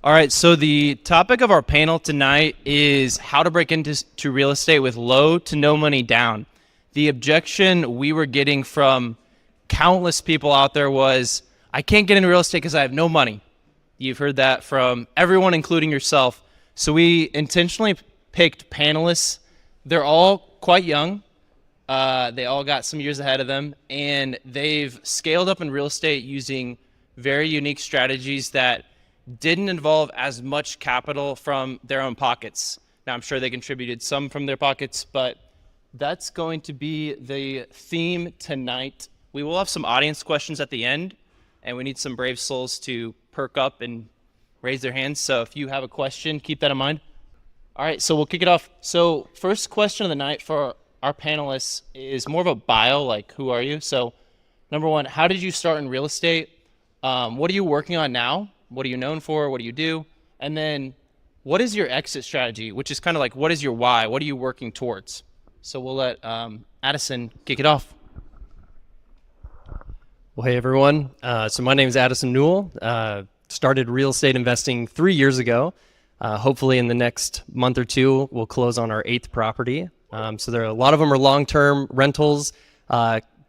All right, so the topic of our panel tonight is how to break into real estate with low to no money down. The objection we were getting from countless people out there was, I can't get into real estate because I have no money. You've heard that from everyone, including yourself. So we intentionally picked panelists. They're all quite young. They all got some years ahead of them, and they've scaled up in real estate using very unique strategies that didn't involve as much capital from their own pockets. Now, I'm sure they contributed some from their pockets, but that's going to be the theme tonight. We will have some audience questions at the end, and we need some brave souls to perk up and raise their hands. So if you have a question, keep that in mind. All right, so we'll kick it off. So first question of the night for our panelists is more of a bio, like who are you? So number one, how did you start in real estate? What are you working on now? What are you known for? What do you do? And then what is your exit strategy, which is kind of like, what is your why? What are you working towards? So we'll let Addison kick it off. Well, hey, everyone. So my name is Addison Newell. Started real estate investing 3 years ago. Hopefully in the next month or two, we'll close on our 8th property. So a lot of them are long-term rentals,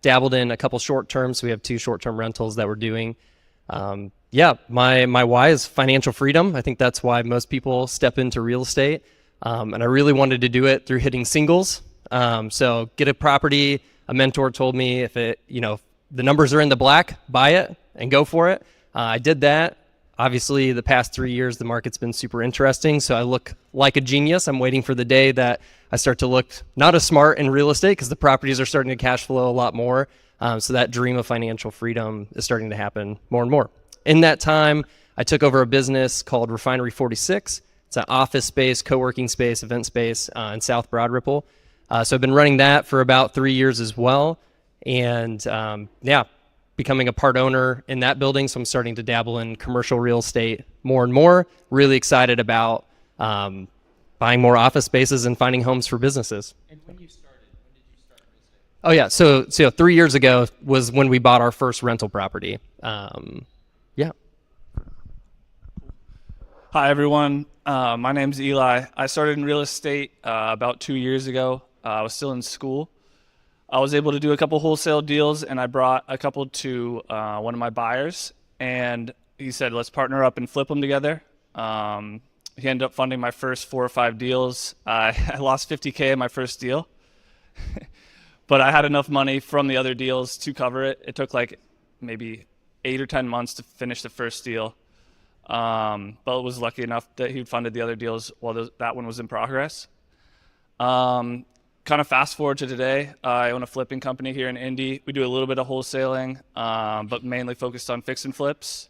dabbled in a couple short-term. So we have 2 short-term rentals that we're doing. My why is financial freedom. I think that's why most people step into real estate. And I really wanted to do it through hitting singles. So get a property. A mentor told me if the numbers are in the black, buy it and go for it. I did that. Obviously, the past 3 years, the market's been super interesting. So I look like a genius. I'm waiting for the day that I start to look not as smart in real estate because the properties are starting to cash flow a lot more. So that dream of financial freedom is starting to happen more and more. In that time, I took over a business called Refinery 46. It's an office space, co-working space, event space in South Broad Ripple. So I've been running that for about 3 years as well. And becoming a part owner in that building. So I'm starting to dabble in commercial real estate more and more. Really excited about buying more office spaces and finding homes for businesses. And when you started, when did you start real estate? Oh yeah, so 3 years ago was when we bought our first rental property. Hi, everyone. My name's Eli. I started in real estate about 2 years ago. I was still in school. I was able to do a couple wholesale deals, and I brought a couple to one of my buyers, and he said, let's partner up and flip them together. He ended up funding my first 4 or 5 deals. I lost $50K in my first deal, but I had enough money from the other deals to cover it. It took like maybe 8 or 10 months to finish the first deal. But was lucky enough that he funded the other deals while that one was in progress. Kind of fast forward to today, I own a flipping company here in Indy. We do a little bit of wholesaling, but mainly focused on fix and flips.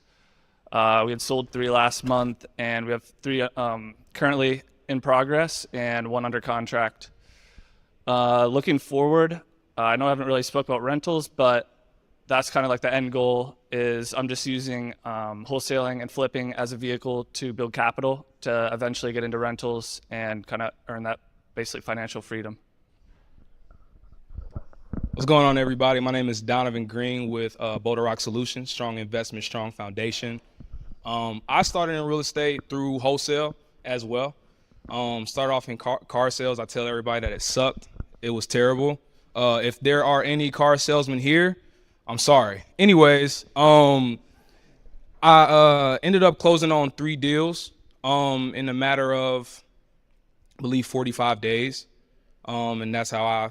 We had sold 3 last month, and we have 3 currently in progress and 1 under contract. Looking forward, I know I haven't really spoke about rentals, but that's kind of like the end goal is I'm just using wholesaling and flipping as a vehicle to build capital to eventually get into rentals and kind of earn that basically financial freedom. What's going on, everybody? My name is Donovan Green with Boulder Rock Solutions, strong investment, strong foundation. I started in real estate through wholesale as well. Started off in car sales. I tell everybody that it sucked. It was terrible. If there are any car salesmen here, I'm sorry. Anyways, I ended up closing on 3 deals in a matter of, I believe, 45 days. And that's how I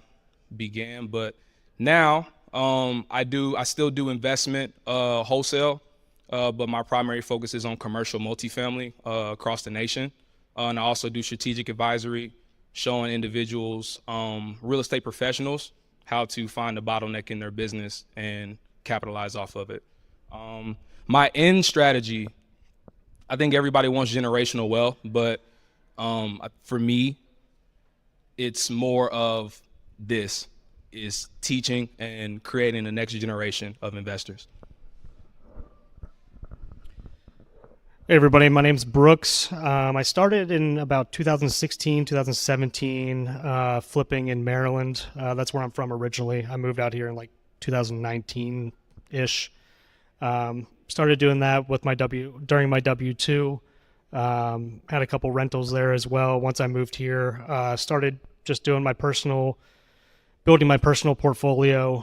began. But now I still do investment wholesale, but my primary focus is on commercial multifamily across the nation. And I also do strategic advisory, showing individuals, real estate professionals, how to find a bottleneck in their business and capitalize off of it. My end strategy, I think everybody wants generational wealth, but for me, it's more of this, is teaching and creating the next generation of investors. Hey everybody, my name's Brooks. I started in about 2016, 2017, flipping in Maryland. That's where I'm from originally. I moved out here in like 2019-ish. Started doing that with during my W-2. Had a couple rentals there as well. Once I moved here, started just doing building my personal portfolio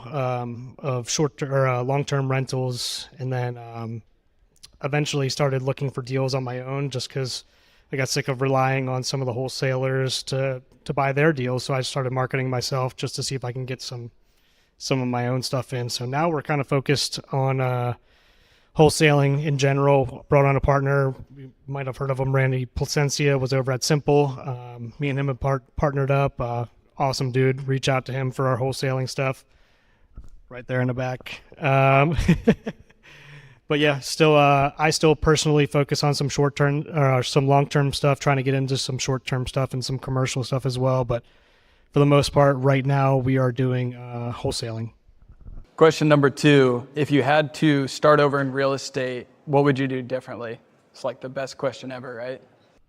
of short or long-term rentals, and then eventually started looking for deals on my own just because I got sick of relying on some of the wholesalers to buy their deals. So I started marketing myself just to see if I can get some of my own stuff in. So now we're kind of focused on wholesaling in general. Brought on a partner. You might have heard of him, Randy Placencia, was over at Simple. Me and him have partnered up. Awesome dude. Reach out to him for our wholesaling stuff. Right there in the back. But yeah, I still personally focus on some some long-term stuff, trying to get into some short-term stuff and some commercial stuff as well. But for the most part, right now we are doing wholesaling. Question number 2, if you had to start over in real estate, what would you do differently? It's like the best question ever, right?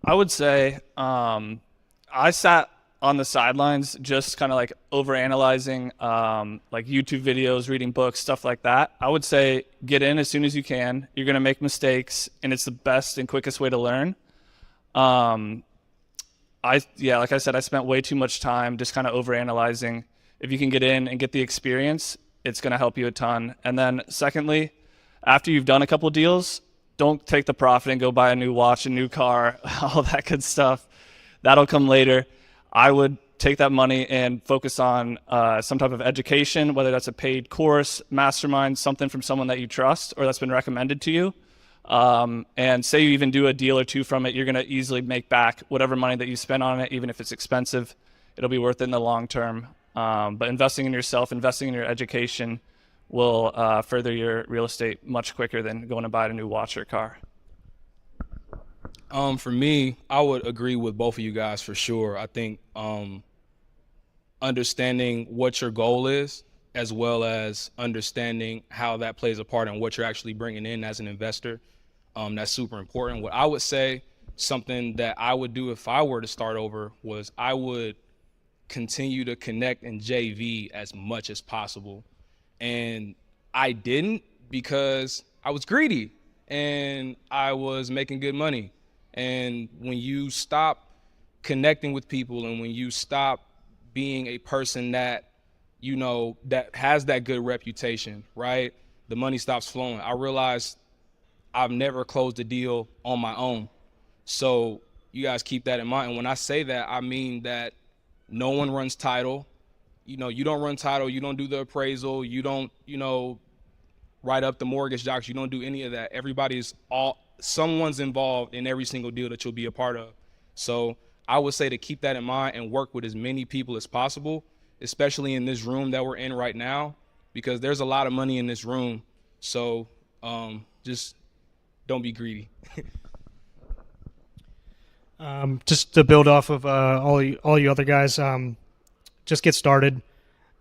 I would say I sat on the sidelines just kind of like overanalyzing like YouTube videos, reading books, stuff like that. I would say get in as soon as you can. You're going to make mistakes, and it's the best and quickest way to learn. Like I said, I spent way too much time just kind of overanalyzing. If you can get in and get the experience, it's going to help you a ton. And then secondly, after you've done a couple deals, don't take the profit and go buy a new watch, a new car, all that good stuff. That'll come later. I would take that money and focus on some type of education, whether that's a paid course, mastermind, something from someone that you trust or that's been recommended to you. And say you even do a deal or two from it, you're going to easily make back whatever money that you spent on it, even if it's expensive. It'll be worth it in the long term. But investing in yourself, investing in your education will further your real estate much quicker than going to buy a new watch or car. For me, I would agree with both of you guys for sure. I think understanding what your goal is, as well as understanding how that plays a part in what you're actually bringing in as an investor, that's super important. What I would say, something that I would do if I were to start over, was I would continue to connect in JV as much as possible. And I didn't, because I was greedy and I was making good money. And when you stop connecting with people, and when you stop being a person that, you know, that has that good reputation, right, the money stops flowing. I realized I've never closed a deal on my own. So you guys keep that in mind. And when I say that, I mean that no one runs title. You know, you don't run title. You don't do the appraisal. You don't, you know, write up the mortgage docs. You don't do any of that. Someone's involved in every single deal that you'll be a part of. So I would say to keep that in mind and work with as many people as possible, especially in this room that we're in right now, because there's a lot of money in this room. So just don't be greedy. Just to build off of all you other guys, just get started.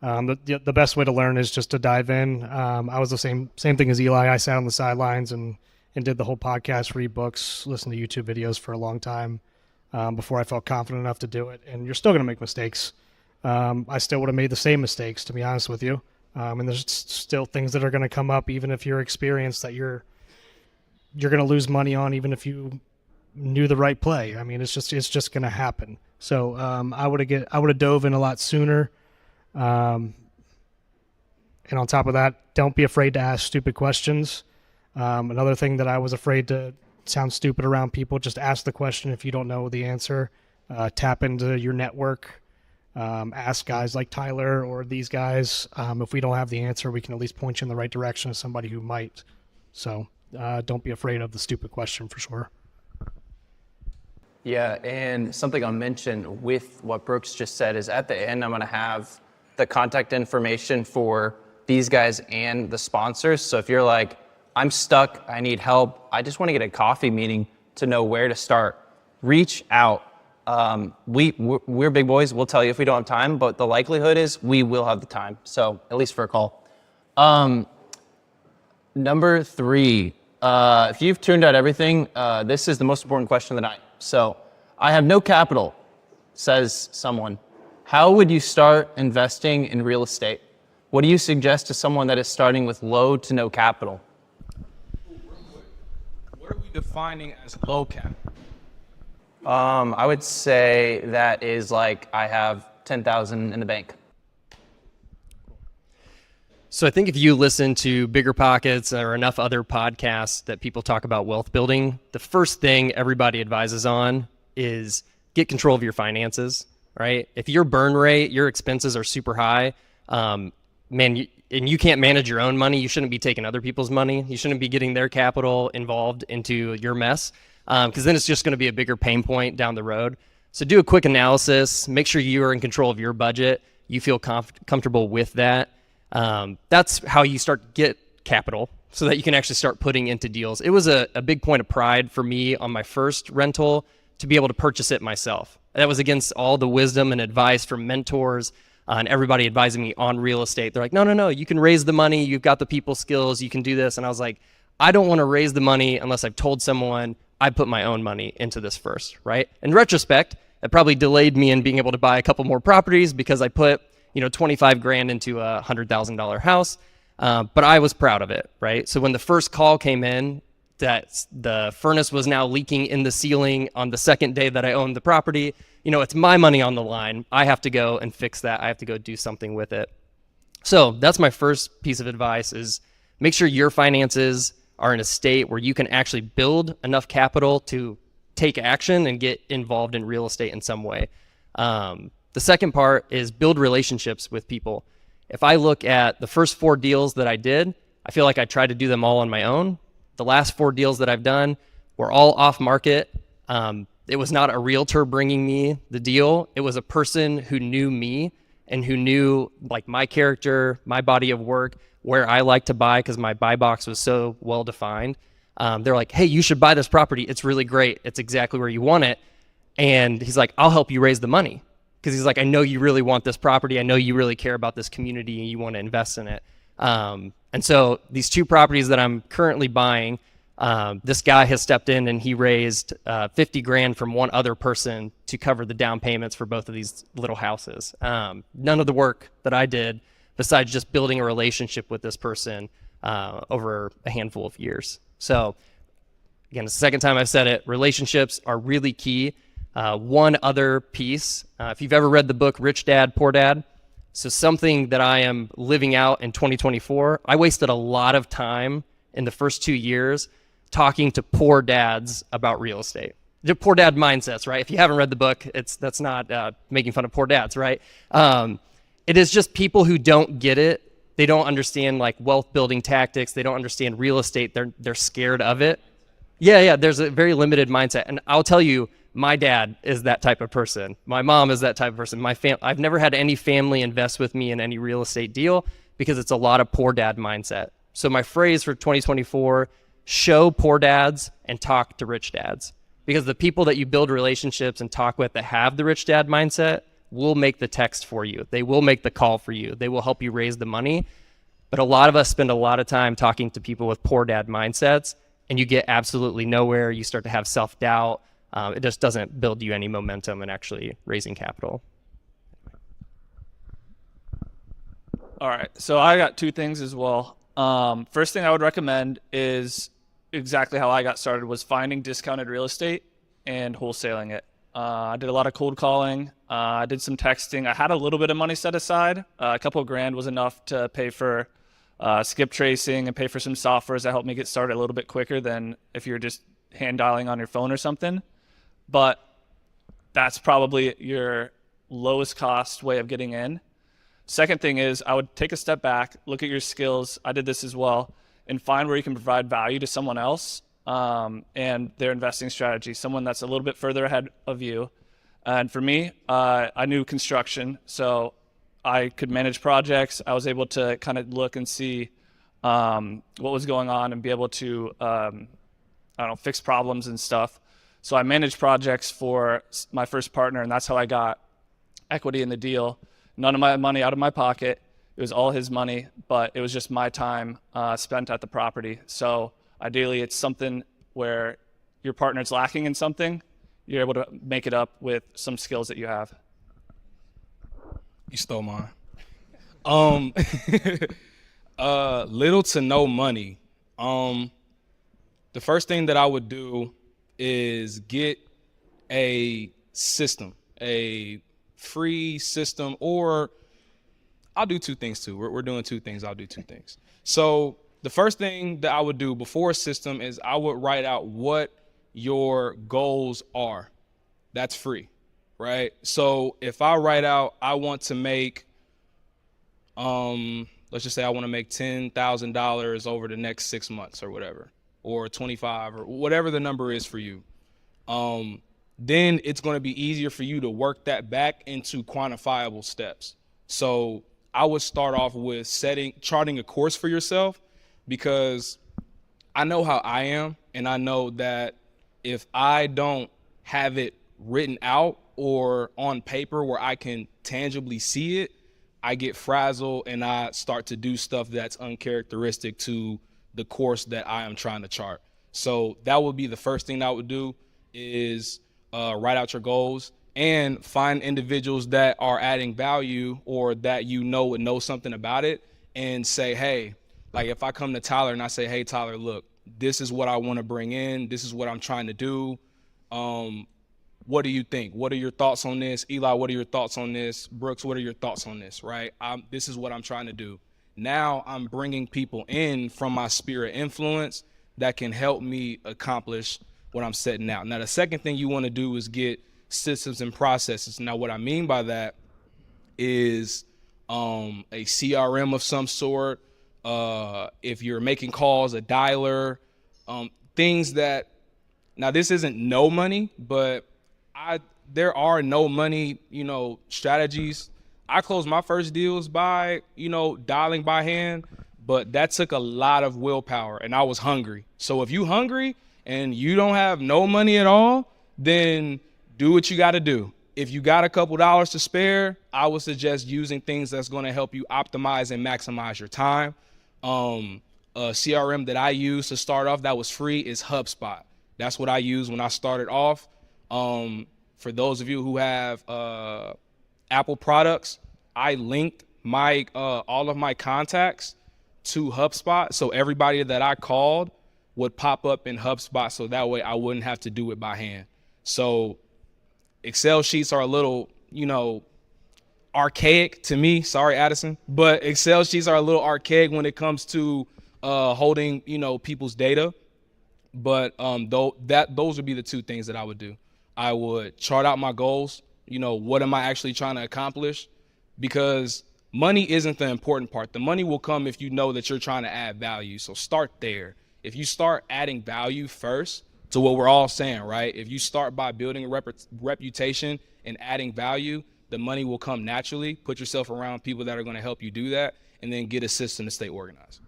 The best way to learn is just to dive in. I was the same thing as Eli. I sat on the sidelines and did the whole podcast, read books, listen to YouTube videos for a long time before I felt confident enough to do it. And you're still going to make mistakes. I still would have made the same mistakes, to be honest with you. And there's still things that are going to come up, even if you're experienced, that you're going to lose money on, even if you knew the right play. I mean, it's just going to happen. So I would have dove in a lot sooner. And on top of that, don't be afraid to ask stupid questions. Another thing that I was afraid to sound stupid around people, just ask the question if you don't know the answer. Tap into your network. Ask guys like Tyler or these guys. If we don't have the answer, we can at least point you in the right direction of somebody who might. So don't be afraid of the stupid question, for sure. Yeah, and something I'll mention with what Brooks just said is at the end, I'm going to have the contact information for these guys and the sponsors. So if you're like, I'm stuck, I need help, I just want to get a coffee meeting to know where to start, reach out. We're big boys. We'll tell you if we don't have time, but the likelihood is we will have the time. So at least for a call. Number 3, if you've tuned out everything, this is the most important question of the night. So I have no capital, says someone. How would you start investing in real estate? What do you suggest to someone that is starting with low to no capital? What are we defining as low cap? I would say that is like I have 10,000 in the bank. So I think if you listen to Bigger Pockets or enough other podcasts that people talk about wealth building, the first thing everybody advises on is get control of your finances, right? If your burn rate, your expenses are super high, and you can't manage your own money, you shouldn't be taking other people's money. You shouldn't be getting their capital involved into your mess, because then it's just going to be a bigger pain point down the road. So do a quick analysis, make sure you are in control of your budget, you feel comfortable with that. That's how you start to get capital so that you can actually start putting into deals. It was a big point of pride for me on my first rental to be able to purchase it myself. That was against all the wisdom and advice from mentors and everybody advising me on real estate. They're like, no, you can raise the money. You've got the people skills. You can do this. And I was like, I don't want to raise the money unless I've told someone I put my own money into this first, right? In retrospect, it probably delayed me in being able to buy a couple more properties because I put 25 grand into a $100,000 house. But I was proud of it, right? So when the first call came in that the furnace was now leaking in the ceiling on the second day that I owned the property, it's my money on the line. I have to go and fix that. I have to go do something with it. So that's my first piece of advice is make sure your finances are in a state where you can actually build enough capital to take action and get involved in real estate in some way. The second part is build relationships with people. If I look at the first 4 deals that I did, I feel like I tried to do them all on my own. The last 4 deals that I've done were all off market. It was not a realtor bringing me the deal. It was a person who knew me and who knew like my character, my body of work, where I like to buy because my buy box was so well defined. They're like, hey, you should buy this property. It's really great. It's exactly where you want it. And he's like, I'll help you raise the money. Because he's like, I know you really want this property. I know you really care about this community and you want to invest in it. And so these 2 properties that I'm currently buying, this guy has stepped in and he raised 50 grand from one other person to cover the down payments for both of these little houses. None of the work that I did besides just building a relationship with this person over a handful of years. So again, it's the second time I've said it, relationships are really key. One other piece, if you've ever read the book Rich Dad, Poor Dad, so something that I am living out in 2024, I wasted a lot of time in the first 2 years talking to poor dads about real estate. The poor dad mindsets, right? If you haven't read the book, that's not making fun of poor dads, right? It is just people who don't get it. They don't understand like wealth building tactics. They don't understand real estate. They're scared of it. Yeah, there's a very limited mindset. And I'll tell you, my dad is that type of person. My mom is that type of person. I've never had any family invest with me in any real estate deal because it's a lot of poor dad mindset. So my phrase for 2024, show poor dads and talk to rich dads. Because the people that you build relationships and talk with that have the rich dad mindset will make the text for you. They will make the call for you. They will help you raise the money. But a lot of us spend a lot of time talking to people with poor dad mindsets and you get absolutely nowhere. You start to have self-doubt. It just doesn't build you any momentum in actually raising capital. All right, so I got 2 things as well. First thing I would recommend is exactly how I got started was finding discounted real estate and wholesaling it. I did a lot of cold calling. I did some texting. I had a little bit of money set aside. A couple of grand was enough to pay for skip tracing and pay for some softwares that helped me get started a little bit quicker than if you're just hand dialing on your phone or something. But that's probably your lowest cost way of getting in. Second thing is I would take a step back, look at your skills. I did this as well, and find where you can provide value to someone else and their investing strategy, someone that's a little bit further ahead of you. And for me, I knew construction, so I could manage projects. I was able to kind of look and see what was going on and be able to fix problems and stuff. So I managed projects for my first partner, and that's how I got equity in the deal. None of my money out of my pocket. It was all his money, but it was just my time spent at the property. So ideally, it's something where your partner's lacking in something, you're able to make it up with some skills that you have. You stole mine. Little to no money. The first thing that I would do is get a system, a free system, or I'll do two things too. We're doing two things. I'll do two things. So the first thing that I would do before a system is I would write out what your goals are. That's free, right? So if I write out, I want to make, let's just say I want to make $10,000 over the next 6 months or whatever, or 25 or whatever the number is for you. Then it's going to be easier for you to work that back into quantifiable steps. So I would start off with charting a course for yourself, because I know how I am, and I know that if I don't have it written out or on paper where I can tangibly see it, I get frazzled and I start to do stuff that's uncharacteristic to the course that I am trying to chart. So that would be the first thing I would do, is write out your goals and find individuals that are adding value or that would know something about it, and say, hey, like if I come to Tyler and I say, hey, Tyler, look, this is what I want to bring in. This is what I'm trying to do. What do you think? What are your thoughts on this? Eli, what are your thoughts on this? Brooks, what are your thoughts on this, right? This is what I'm trying to do. Now I'm bringing people in from my sphere of influence that can help me accomplish what I'm setting out. Now, the second thing you want to do is get systems and processes. Now, what I mean by that is a CRM of some sort. If you're making calls, a dialer, things that, now this isn't no money, but there are no money, strategies. I closed my first deals by, dialing by hand, but that took a lot of willpower, and I was hungry. So if you hungry and you don't have no money at all, then do what you got to do. If you got a couple dollars to spare, I would suggest using things that's going to help you optimize and maximize your time. A CRM that I use to start off that was free is HubSpot. That's what I used when I started off. For those of you who have Apple products, I linked all of my contacts to HubSpot, so everybody that I called would pop up in HubSpot, so that way I wouldn't have to do it by hand. So Excel sheets are a little, archaic to me. Sorry, Addison, but Excel sheets are a little archaic when it comes to holding, people's data. But those would be the two things that I would do. I would chart out my goals. What am I actually trying to accomplish? Because money isn't the important part. The money will come if you know that you're trying to add value. So start there. If you start adding value first, to what we're all saying, right? If you start by building a reputation and adding value, the money will come naturally. Put yourself around people that are going to help you do that, and then get a system to stay organized.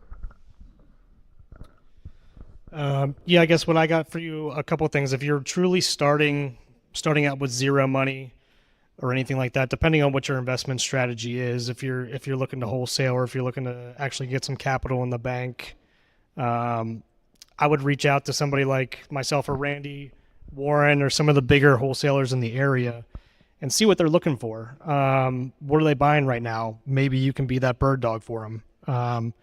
I guess what I got for you, a couple of things. If you're truly starting out with zero money or anything like that, depending on what your investment strategy is, if you're looking to wholesale or if you're looking to actually get some capital in the bank, I would reach out to somebody like myself or Randy, Warren, or some of the bigger wholesalers in the area and see what they're looking for. What are they buying right now? Maybe you can be that bird dog for them.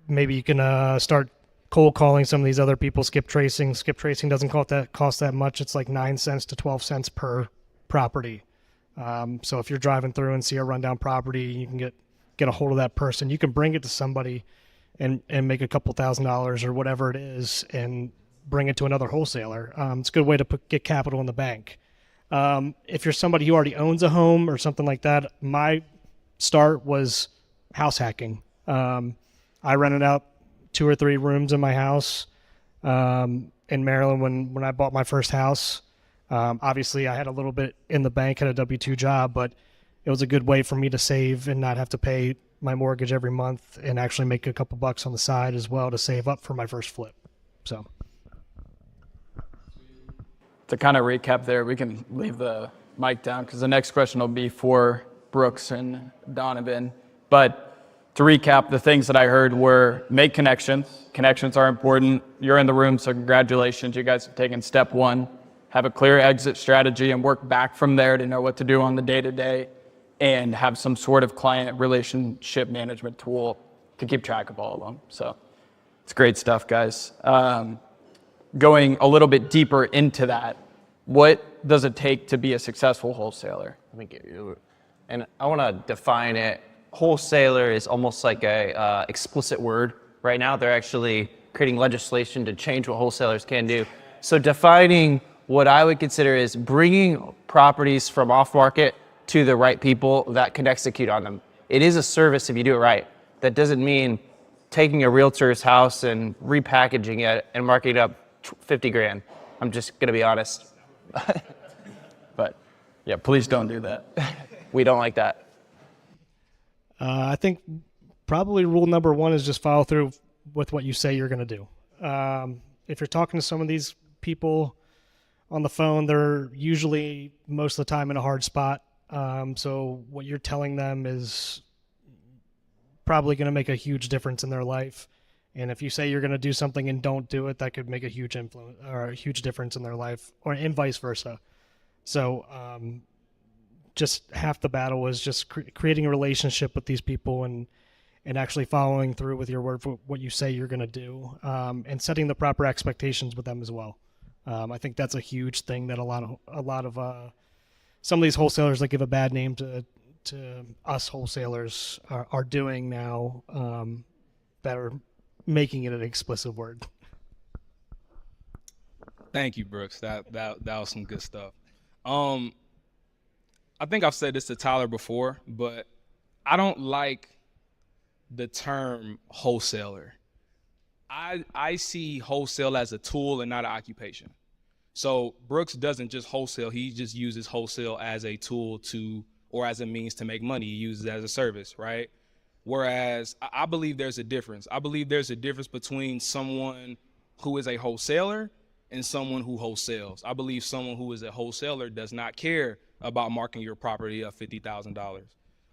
Maybe you can start cold calling some of these other people. Skip tracing doesn't cost that much. It's like 9 cents to 12 cents per property. So if you're driving through and see a rundown property, you can get a hold of that person. You can bring it to somebody and make a couple $1,000s or whatever it is and bring it to another wholesaler. It's a good way to get capital in the bank. If you're somebody who already owns a home or something like that, my start was house hacking. I rented out 2 or 3 rooms in my house in Maryland when I bought my first house. Obviously, I had a little bit in the bank, had a W-2 job, but it was a good way for me to save and not have to pay my mortgage every month and actually make a couple bucks on the side as well to save up for my first flip. So to kind of recap there, we can leave the mic down because the next question will be for Brooks and Donovan. But to recap, the things that I heard were make connections. Connections are important. You're in the room, so congratulations. You guys have taken step 1. Have a clear exit strategy and work back from there to know what to do on the day-to-day and have some sort of client relationship management tool to keep track of all of them. So it's great stuff, guys. going a little bit deeper into that, what does it take to be a successful wholesaler? Let me get you. And I want to define it. Wholesaler is almost like a explicit word. Right now, they're actually creating legislation to change what wholesalers can do. So defining what I would consider is bringing properties from off market to the right people that can execute on them. It is a service if you do it right. That doesn't mean taking a realtor's house and repackaging it and marking it up 50 grand. I'm just gonna be honest. But yeah, please don't do that. We don't like that. I think probably rule number one is just follow through with what you say you're going to do. If you're talking to some of these people on the phone, they're usually most of the time in a hard spot. So what you're telling them is probably going to make a huge difference in their life. And if you say you're going to do something and don't do it, that could make a huge influence or a huge difference in their life, or and vice versa. So just half the battle is just creating a relationship with these people and actually following through with your word for what you say you're going to do, and setting the proper expectations with them as well. I think that's a huge thing that a lot of some of these wholesalers that give a bad name to us wholesalers are doing now, that are making it an explicit word. Thank you, Brooks. That was some good stuff. I think I've said this to Tyler before, but I don't like the term wholesaler. I see wholesale as a tool and not an occupation. So Brooks doesn't just wholesale, he just uses wholesale as a tool or as a means to make money. He uses it as a service, right? Whereas I believe there's a difference. I believe there's a difference between someone who is a wholesaler and someone who wholesales. I believe someone who is a wholesaler does not care about marking your property up $50,000.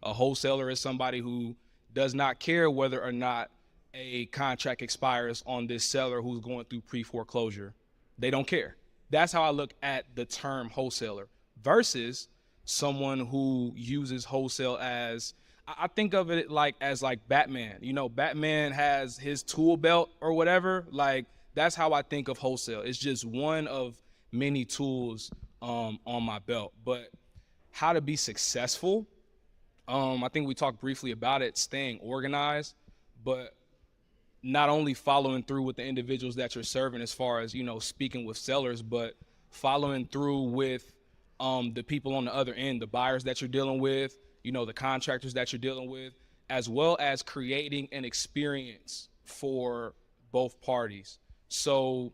A wholesaler is somebody who does not care whether or not a contract expires on this seller who's going through pre-foreclosure. They don't care. That's how I look at the term wholesaler versus someone who uses wholesale as, I think of it as Batman. You know, Batman has his tool belt or whatever. Like, that's how I think of wholesale. It's just one of many tools on my belt. But how to be successful, I think we talked briefly about it, staying organized, but not only following through with the individuals that you're serving as far as, you know, speaking with sellers, but following through with the people on the other end, the buyers that you're dealing with, you know, the contractors that you're dealing with, as well as creating an experience for both parties. So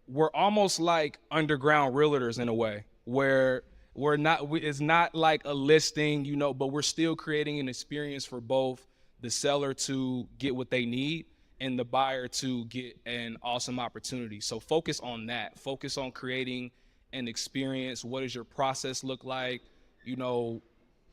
we're almost like underground realtors in a way, where it's not like a listing, you know, but we're still creating an experience for both the seller to get what they need and the buyer to get an awesome opportunity. So focus on that. Focus on creating an experience. What does your process look like?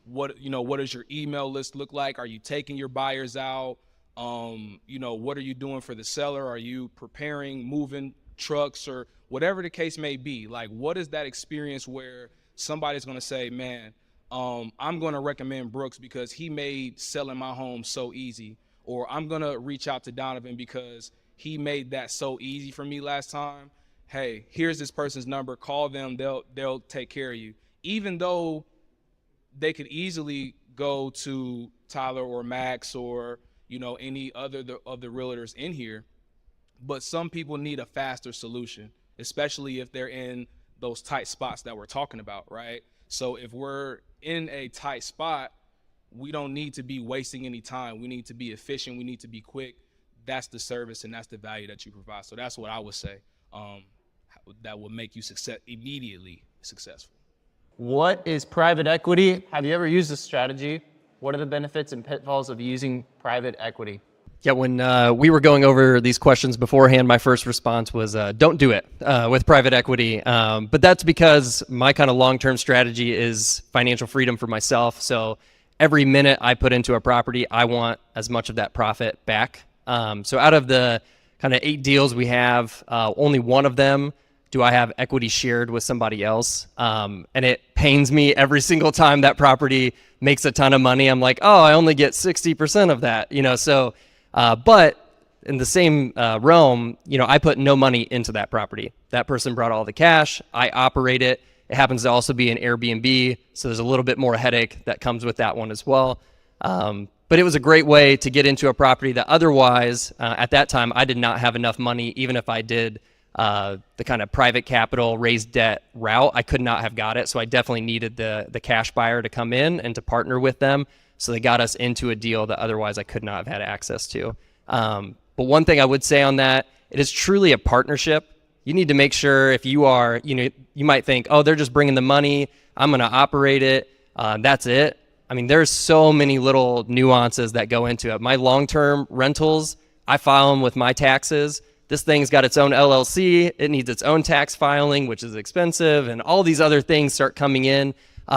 What does your email list look like? Are you taking your buyers out? What are you doing for the seller? Are you preparing, moving trucks, or whatever the case may be? Like, what is that experience where somebody's going to say, man, I'm going to recommend Brooks because he made selling my home so easy, or I'm going to reach out to Donovan because he made that so easy for me last time. Hey, here's this person's number. Call them. They'll take care of you. Even though they could easily go to Tyler or Max or, you know, any other of the realtors in here, but some people need a faster solution, especially if they're in those tight spots that we're talking about, right? So if we're in a tight spot, we don't need to be wasting any time. We need to be efficient. We need to be quick. That's the service and that's the value that you provide. So that's what I would say that will make you immediately successful. What is private equity? Have you ever used this strategy? What are the benefits and pitfalls of using private equity? Yeah, when we were going over these questions beforehand, my first response was don't do it with private equity. But that's because my kind of long-term strategy is financial freedom for myself. So every minute I put into a property, I want as much of that profit back. So out of the kind of 8 deals we have, only one of them do I have equity shared with somebody else. And it pains me every single time that property makes a ton of money. I'm like, oh, I only get 60% of that, you know, so. But in the same realm, I put no money into that property. That person brought all the cash. I operate it. It happens to also be an Airbnb, so there's a little bit more headache that comes with that one as well. But it was a great way to get into a property that otherwise, at that time, I did not have enough money. Even if I did the kind of private capital raised debt route, I could not have got it. So I definitely needed the cash buyer to come in and to partner with them. So they got us into a deal that otherwise I could not have had access to. But one thing I would say on that, it is truly a partnership. You need to make sure if you are, you might think, oh, they're just bringing the money, I'm going to operate it, that's it. I mean, there's so many little nuances that go into it. My long-term rentals, I file them with my taxes. This thing's got its own LLC. It needs its own tax filing, which is expensive, and all these other things start coming in.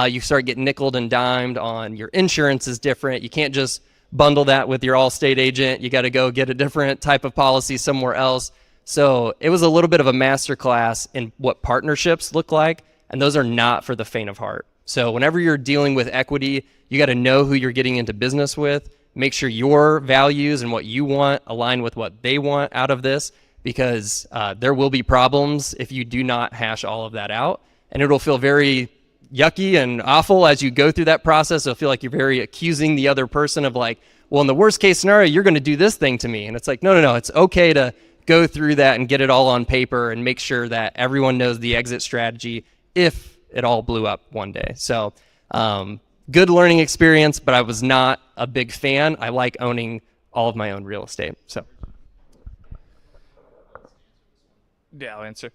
You start getting nickeled and dimed on your insurance is different. You can't just bundle that with your Allstate agent. You got to go get a different type of policy somewhere else. So it was a little bit of a masterclass in what partnerships look like, and those are not for the faint of heart. So whenever you're dealing with equity, you got to know who you're getting into business with. Make sure your values and what you want align with what they want out of this, because there will be problems if you do not hash all of that out, and it'll feel very yucky and awful as you go through that process. It'll feel like you're very accusing the other person of like, well, in the worst case scenario, you're going to do this thing to me. And it's like, no. It's okay to go through that and get it all on paper and make sure that everyone knows the exit strategy if it all blew up one day. So good learning experience, but I was not a big fan. I like owning all of my own real estate. So Yeah, I'll answer.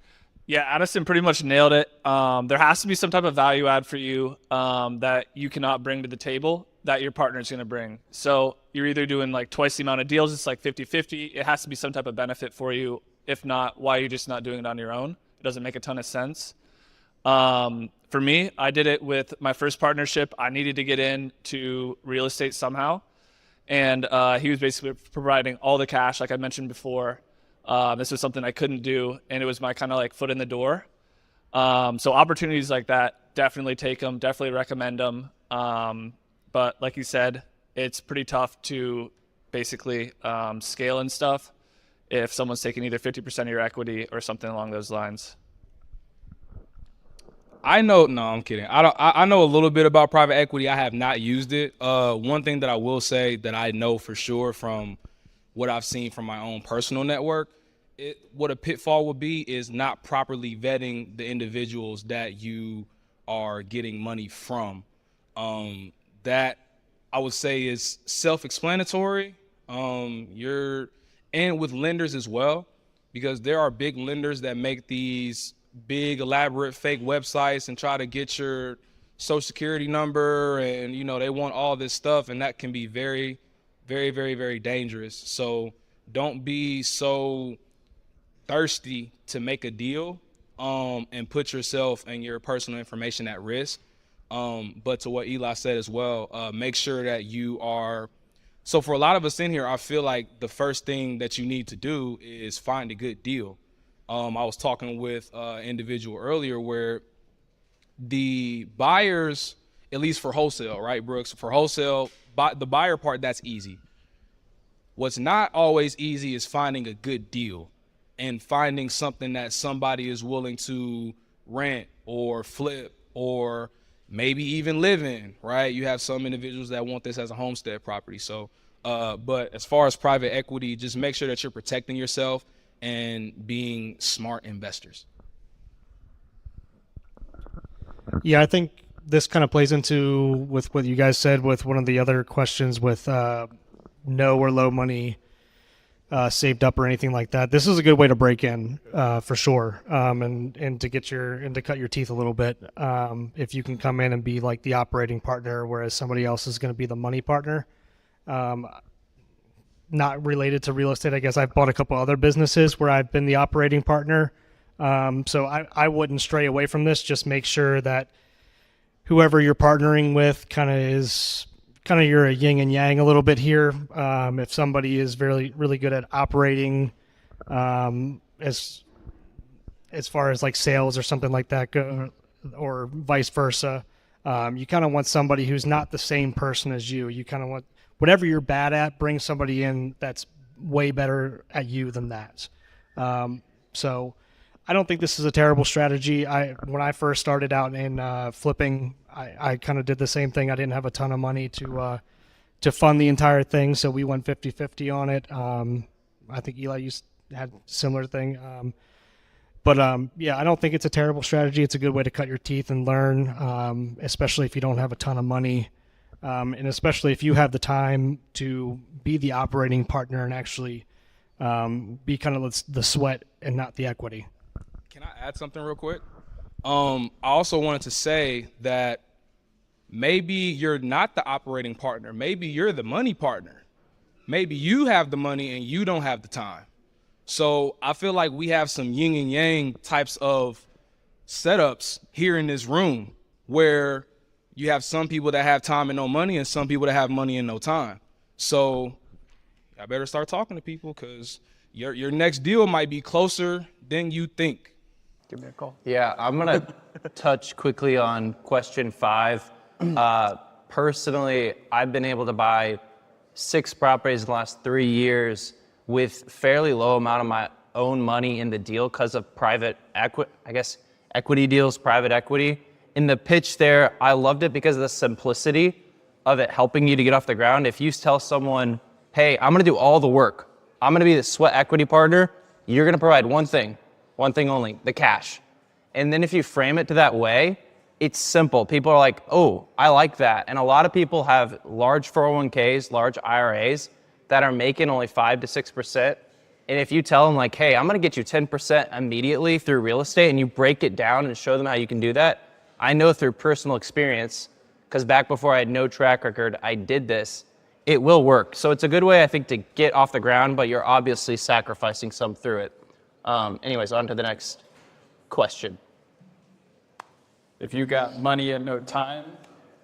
Yeah, Addison pretty much nailed it. There has to be some type of value add for you that you cannot bring to the table that your partner is going to bring. So you're either doing like twice the amount of deals, it's like 50-50. It has to be some type of benefit for you. If not, why are you just not doing it on your own? It doesn't make a ton of sense. For me, I did it with my first partnership. I needed to get into real estate somehow. And he was basically providing all the cash, like I mentioned before. This was something I couldn't do, and it was my kind of like foot in the door. So opportunities like that, definitely take them, definitely recommend them. But like you said, it's pretty tough to basically scale and stuff if someone's taking either 50% of your equity or something along those lines. I know, no, I'm kidding. I know a little bit about private equity. I have not used it. One thing that I will say that I know for sure from what I've seen from my own personal network, what a pitfall would be is not properly vetting the individuals that you are getting money from. That I would say is self-explanatory. And with lenders as well, because there are big lenders that make these big elaborate fake websites and try to get your social security number, and they want all this stuff, and that can be very, very, very, very dangerous. So don't be so thirsty to make a deal and put yourself and your personal information at risk. But to what Eli said as well, make sure that you are. So for a lot of us in here, I feel like the first thing that you need to do is find a good deal. I was talking with an individual earlier where the buyers, at least for wholesale, right, Brooks? For wholesale, the buyer part, that's easy. What's not always easy is finding a good deal and finding something that somebody is willing to rent or flip or maybe even live in, right? You have some individuals that want this as a homestead property. So, but as far as private equity, just make sure that you're protecting yourself and being smart investors. Yeah, I think this kind of plays into with what you guys said with one of the other questions with no or low money saved up or anything like that. This is a good way to break in for sure, and to get to cut your teeth a little bit. If you can come in and be like the operating partner, whereas somebody else is going to be the money partner. Not related to real estate, I guess. I've bought a couple other businesses where I've been the operating partner. So I wouldn't stray away from this. Just make sure that whoever you're partnering with you're a yin and yang a little bit here. If somebody is really good at operating, as far as like sales or something like that go, or vice versa, you kind of want somebody who's not the same person as you. You kind of want whatever you're bad at, bring somebody in that's way better at you than that. So I don't think this is a terrible strategy. When I first started out in flipping, I kind of did the same thing. I didn't have a ton of money to fund the entire thing, so we went 50-50 on it. I think Eli had a similar thing. Yeah, I don't think it's a terrible strategy. It's a good way to cut your teeth and learn, especially if you don't have a ton of money, and especially if you have the time to be the operating partner and actually be kind of the sweat and not the equity. Can I add something real quick? I also wanted to say that maybe you're not the operating partner. Maybe you're the money partner. Maybe you have the money and you don't have the time. So I feel like we have some yin and yang types of setups here in this room where you have some people that have time and no money and some people that have money and no time. So I better start talking to people because your next deal might be closer than you think. Give me a call. Yeah, I'm going to touch quickly on question 5. Personally, I've been able to buy 6 properties in the last 3 years with fairly low amount of my own money in the deal because of private equity deals, private equity. In the pitch there, I loved it because of the simplicity of it helping you to get off the ground. If you tell someone, hey, I'm going to do all the work, I'm going to be the sweat equity partner, you're going to provide one thing only, the cash. And then if you frame it to that way, it's simple. People are like, oh, I like that. And a lot of people have large 401ks, large IRAs that are making only 5 to 6%. And if you tell them like, hey, I'm going to get you 10% immediately through real estate, and you break it down and show them how you can do that, I know through personal experience, because back before I had no track record, I did this, it will work. So it's a good way, I think, to get off the ground, but you're obviously sacrificing some through it. Anyways, on to the next question. If you got money and no time,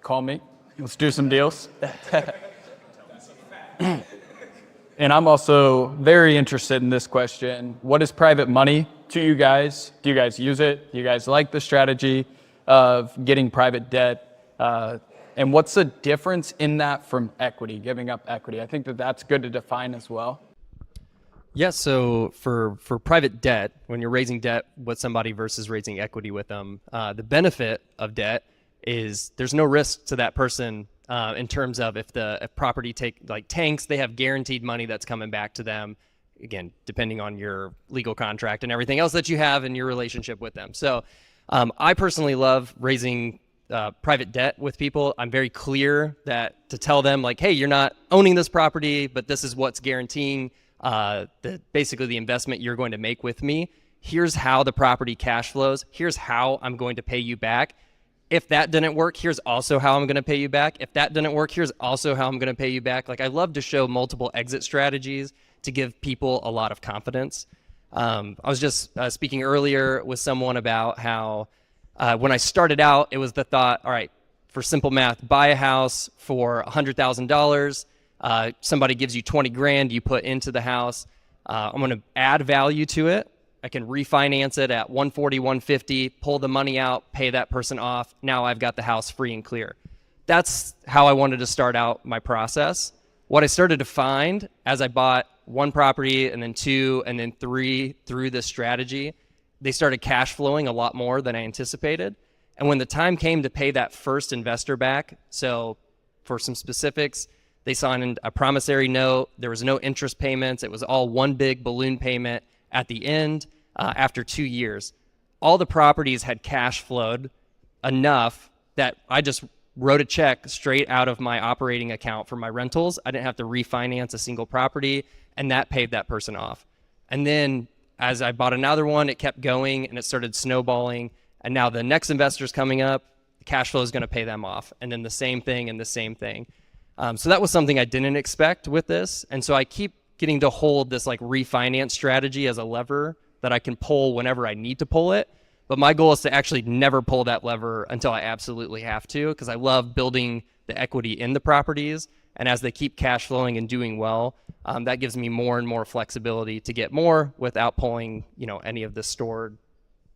call me. Let's do some deals. And I'm also very interested in this question. What is private money to you guys? Do you guys use it? Do you guys like the strategy of getting private debt? And what's the difference in that from equity, giving up equity? I think that that's good to define as well. Yeah, so for private debt, when you're raising debt with somebody versus raising equity with them, the benefit of debt is there's no risk to that person in terms of if property tanks, they have guaranteed money that's coming back to them, again, depending on your legal contract and everything else that you have in your relationship with them. So I personally love raising private debt with people. I'm very clear that to tell them like, hey, you're not owning this property, but this is what's guaranteeing basically the investment you're going to make with me. Here's how the property cash flows. Here's how I'm going to pay you back. If that didn't work, here's also how I'm going to pay you back. If that didn't work, here's also how I'm going to pay you back. Like, I love to show multiple exit strategies to give people a lot of confidence. I was just speaking earlier with someone about how when I started out, it was the thought, all right, for simple math, buy a house for $100,000. Somebody gives you 20 grand, you put into the house. I'm going to add value to it. I can refinance it at 140, 150, pull the money out, pay that person off. Now I've got the house free and clear. That's how I wanted to start out my process. What I started to find as I bought 1 property and then 2 and then 3 through this strategy, they started cash flowing a lot more than I anticipated. And when the time came to pay that first investor back, so for some specifics, they signed a promissory note. There was no interest payments. It was all one big balloon payment at the end after 2 years. All the properties had cash flowed enough that I just wrote a check straight out of my operating account for my rentals. I didn't have to refinance a single property, and that paid that person off. And then as I bought another one, it kept going and it started snowballing. And now the next investor's coming up, the cash flow is going to pay them off. And then the same thing and the same thing. So that was something I didn't expect with this. And so I keep getting to hold this like refinance strategy as a lever that I can pull whenever I need to pull it. But my goal is to actually never pull that lever until I absolutely have to, because I love building the equity in the properties. And as they keep cash flowing and doing well, that gives me more and more flexibility to get more without pulling, any of the stored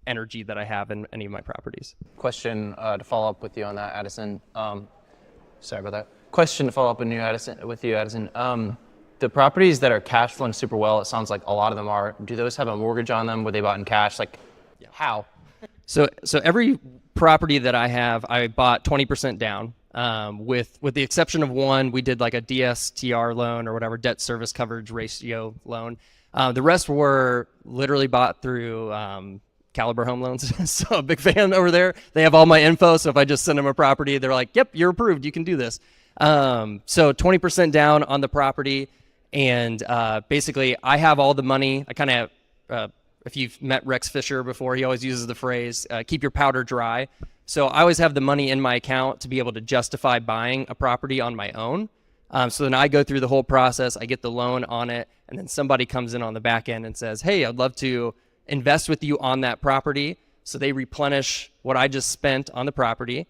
energy that I have in any of my properties. Question to follow up with you on that, Addison. Sorry about that. Question to follow up with you, Addison. the properties that are cash flowing super well, it sounds like a lot of them are, do those have a mortgage on them? Were they bought in cash? Like, how? So every property that I have, I bought 20% down. With the exception of one, we did like a DSTR loan or whatever, debt service coverage ratio loan. The rest were literally bought through Caliber Home Loans. So a big fan over there. They have all my info. So if I just send them a property, they're like, "Yep, you're approved. You can do this." So 20% down on the property, and basically I have all the money. I kind of if you've met Rex Fisher before, he always uses the phrase, keep your powder dry. So I always have the money in my account to be able to justify buying a property on my own. So then I go through the whole process, I get the loan on it, and then somebody comes in on the back end and says, hey, I'd love to invest with you on that property. So they replenish what I just spent on the property.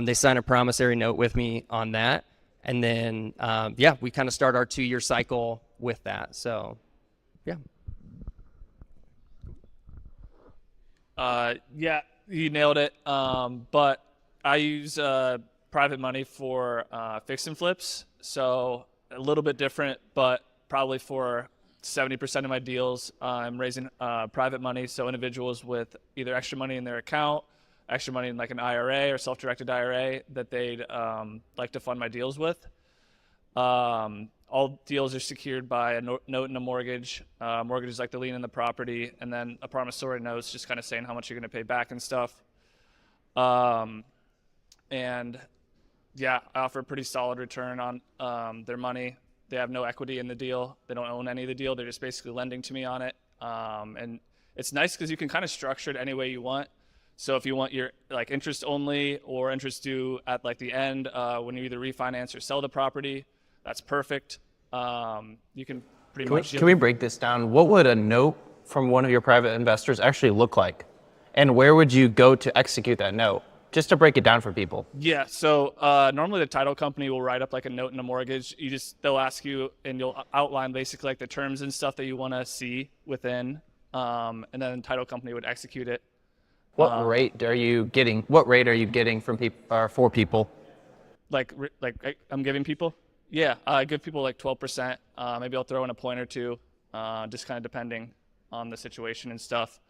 They sign a promissory note with me on that. And then, we kind of start our 2-year cycle with that. So, yeah. Yeah, you nailed it. But I use private money for fix and flips. So a little bit different, but probably for 70% of my deals, I'm raising private money. So individuals with either extra money in their account, extra money in like an IRA or self-directed IRA that they'd like to fund my deals with. All deals are secured by a note and a mortgage. Mortgage is like the lien in the property, and then a promissory note is just kind of saying how much you're going to pay back and stuff. And yeah, I offer a pretty solid return on their money. They have no equity in the deal. They don't own any of the deal. They're just basically lending to me on it. And it's nice because you can kind of structure it any way you want. So if you want your like interest only or interest due at like the end when you either refinance or sell the property, that's perfect. You can pretty much. Can we break this down? What would a note from one of your private investors actually look like? And where would you go to execute that note? Just to break it down for people. Yeah, so normally the title company will write up like a note and a mortgage. They'll ask you and you'll outline basically like the terms and stuff that you want to see within, and then the title company would execute it. What rate are you getting? What rate are you getting from people for people? Like I'm giving people? Yeah, I give people like 12%. Maybe I'll throw in a point or two, just kind of depending on the situation and stuff.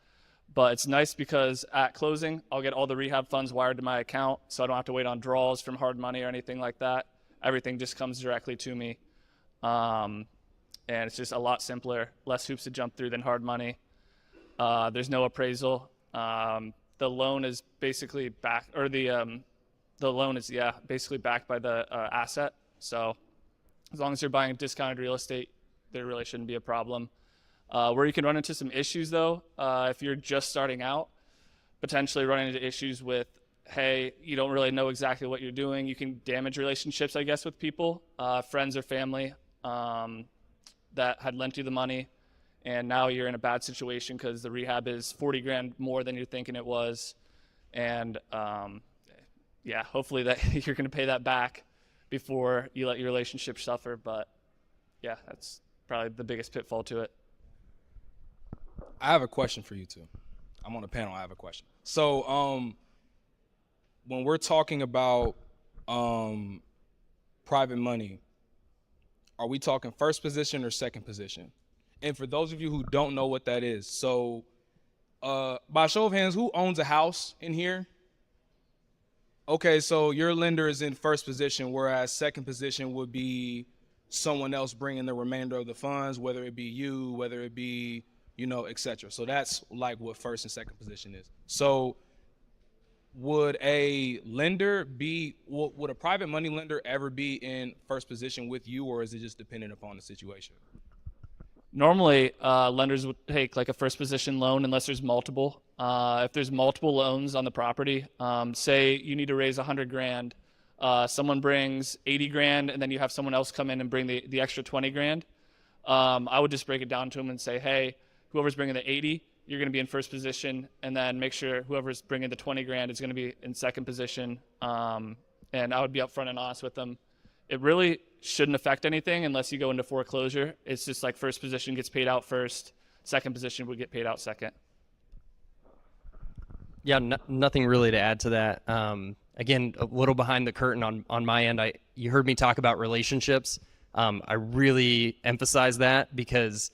But it's nice because at closing, I'll get all the rehab funds wired to my account, so I don't have to wait on draws from hard money or anything like that. Everything just comes directly to me. And it's just a lot simpler, less hoops to jump through than hard money. There's no appraisal. The loan is basically back, or the loan is, basically backed by the asset. So as long as you're buying discounted real estate, there really shouldn't be a problem. Where you can run into some issues, though, if you're just starting out, potentially running into issues with, hey, you don't really know exactly what you're doing. You can damage relationships, I guess, with people, friends or family that had lent you the money, and now you're in a bad situation because the rehab is $40,000 more than you're thinking it was. And hopefully that you're going to pay that back before you let your relationship suffer. But yeah, that's probably the biggest pitfall to it. I have a question for you two. I'm on the panel. I have a question. So when we're talking about private money, are we talking first position or second position? And for those of you who don't know what that is, so by show of hands, who owns a house in here? Okay, so your lender is in first position, whereas second position would be someone else bringing the remainder of the funds, whether it be you, whether it be, et cetera. So that's like what first and second position is. So would a private money lender ever be in first position with you, or is it just dependent upon the situation? Normally, lenders would take like a first position loan unless there's multiple. If there's multiple loans on the property, say you need to raise $100,000, someone brings $80,000, and then you have someone else come in and bring the extra $20,000. I would just break it down to them and say, hey, whoever's bringing the 80, you're going to be in first position, and then make sure whoever's bringing the $20,000 is going to be in second position. And I would be upfront and honest with them. It really shouldn't affect anything unless you go into foreclosure. It's just like first position gets paid out first, second position would get paid out second. Yeah, nothing really to add to that. Again, a little behind the curtain on my end. You heard me talk about relationships. I really emphasize that because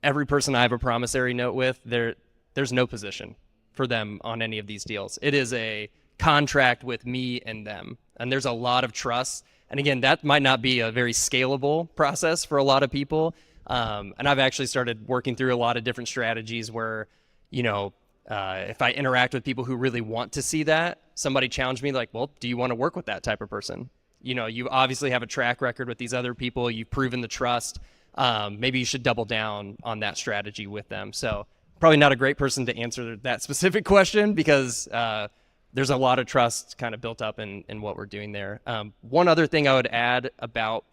every person I have a promissory note with, there's no position for them on any of these deals. It is a contract with me and them, and there's a lot of trust. And again, that might not be a very scalable process for a lot of people. And I've actually started working through a lot of different strategies where, if I interact with people who really want to see that, somebody challenged me like, well, do you want to work with that type of person? You obviously have a track record with these other people. You've proven the trust. Maybe you should double down on that strategy with them. So probably not a great person to answer that specific question because there's a lot of trust kind of built up in what we're doing there. One other thing I would add about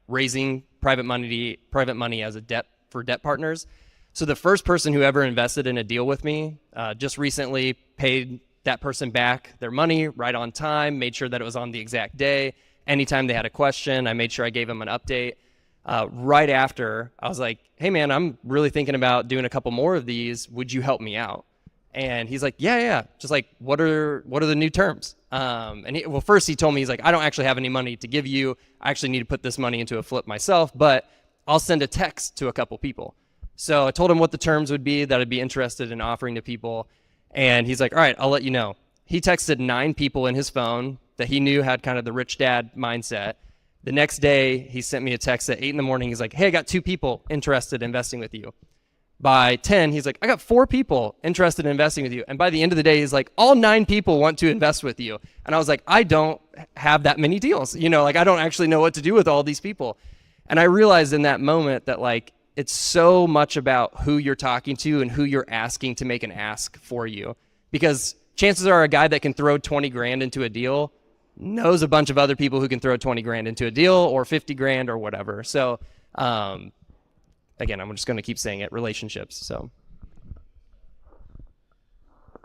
raising private money as a debt for debt partners. So the first person who ever invested in a deal with me just recently paid that person back their money right on time, made sure that it was on the exact day. Anytime they had a question, I made sure I gave them an update. Right after, I was like, hey man, I'm really thinking about doing a couple more of these. Would you help me out? And he's like, yeah. Just like, what are the new terms? First he told me, he's like, I don't actually have any money to give you. I actually need to put this money into a flip myself, but I'll send a text to a couple people. So I told him what the terms would be that I'd be interested in offering to people. And he's like, all right, I'll let you know. He texted 9 people in his phone that he knew had kind of the rich dad mindset. The next day, he sent me a text at 8 in the morning. He's like, hey, I got 2 people interested in investing with you. By 10, he's like, I got 4 people interested in investing with you. And by the end of the day, he's like, all 9 people want to invest with you. And I was like, I don't have that many deals. I don't actually know what to do with all these people. And I realized in that moment that it's so much about who you're talking to and who you're asking to make an ask for you. Because chances are a guy that can throw 20 grand into a deal knows a bunch of other people who can throw 20 grand into a deal or 50 grand or whatever. So, again, I'm just going to keep saying it, relationships. So.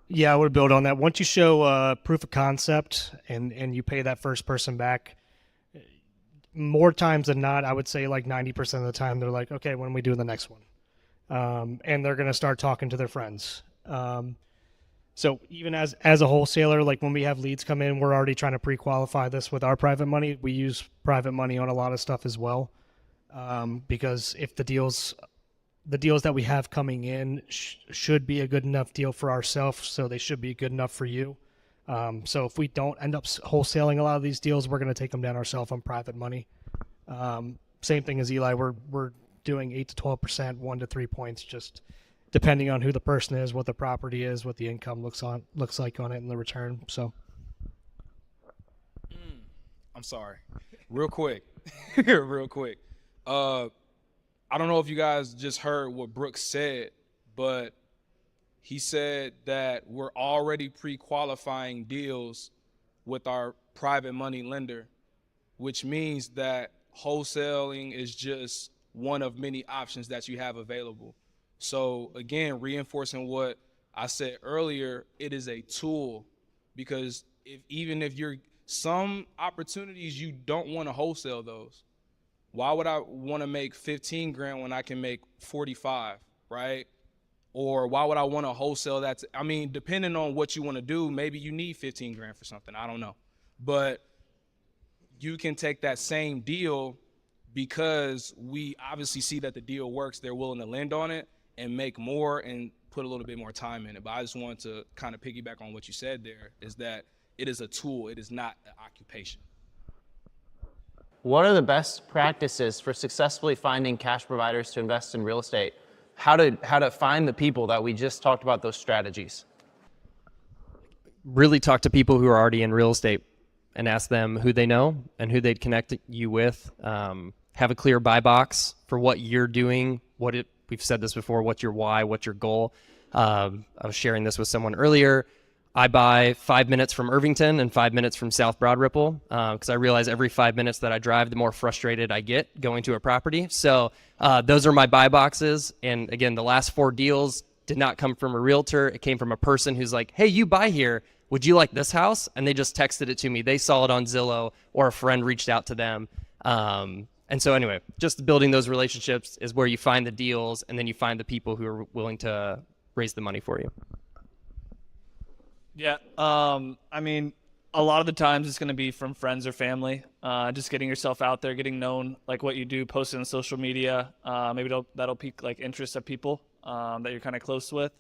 Yeah, I would build on that. Once you show proof of concept and you pay that first person back, more times than not, I would say 90% of the time, they're like, okay, when are we doing the next one? And they're going to start talking to their friends. So even as a wholesaler, when we have leads come in, we're already trying to pre-qualify this with our private money. We use private money on a lot of stuff as well. Because if the deals that we have coming in should be a good enough deal for ourselves, so they should be good enough for you. So if we don't end up wholesaling a lot of these deals, we're going to take them down ourselves on private money. Same thing as Eli. We're doing 8 to 12%, 1 to 3 points, just depending on who the person is, what the property is, what the income looks like on it, and the return. So, I'm sorry, real quick. I don't know if you guys just heard what Brooks said, but he said that we're already pre-qualifying deals with our private money lender, which means that wholesaling is just one of many options that you have available. So again, reinforcing what I said earlier, it is a tool, because even if you're some opportunities, you don't want to wholesale those. Why would I want to make 15 grand when I can make 45, right? Or why would I want to wholesale that? Depending on what you want to do, maybe you need 15 grand for something. I don't know. But you can take that same deal, because we obviously see that the deal works. They're willing to lend on it and make more and put a little bit more time in it. But I just wanted to kind of piggyback on what you said there, is that it is a tool. It is not an occupation. What are the best practices for successfully finding cash providers to invest in real estate? How to find the people that we just talked about, those strategies? Really talk to people who are already in real estate and ask them who they know and who they'd connect you with. Have a clear buy box for what you're doing. We've said this before, what's your why, what's your goal? I was sharing this with someone earlier. I buy 5 minutes from Irvington and 5 minutes from South Broad Ripple, because I realize every 5 minutes that I drive, the more frustrated I get going to a property. So those are my buy boxes. And again, the last 4 deals did not come from a realtor. It came from a person who's like, hey, you buy here. Would you like this house? And they just texted it to me. They saw it on Zillow, or a friend reached out to them. And so anyway, just building those relationships is where you find the deals, and then you find the people who are willing to raise the money for you. Yeah, A lot of the times it's going to be from friends or family, just getting yourself out there, getting known, like what you do, posting on social media. Maybe that'll pique like interest of people that you're kind of close with.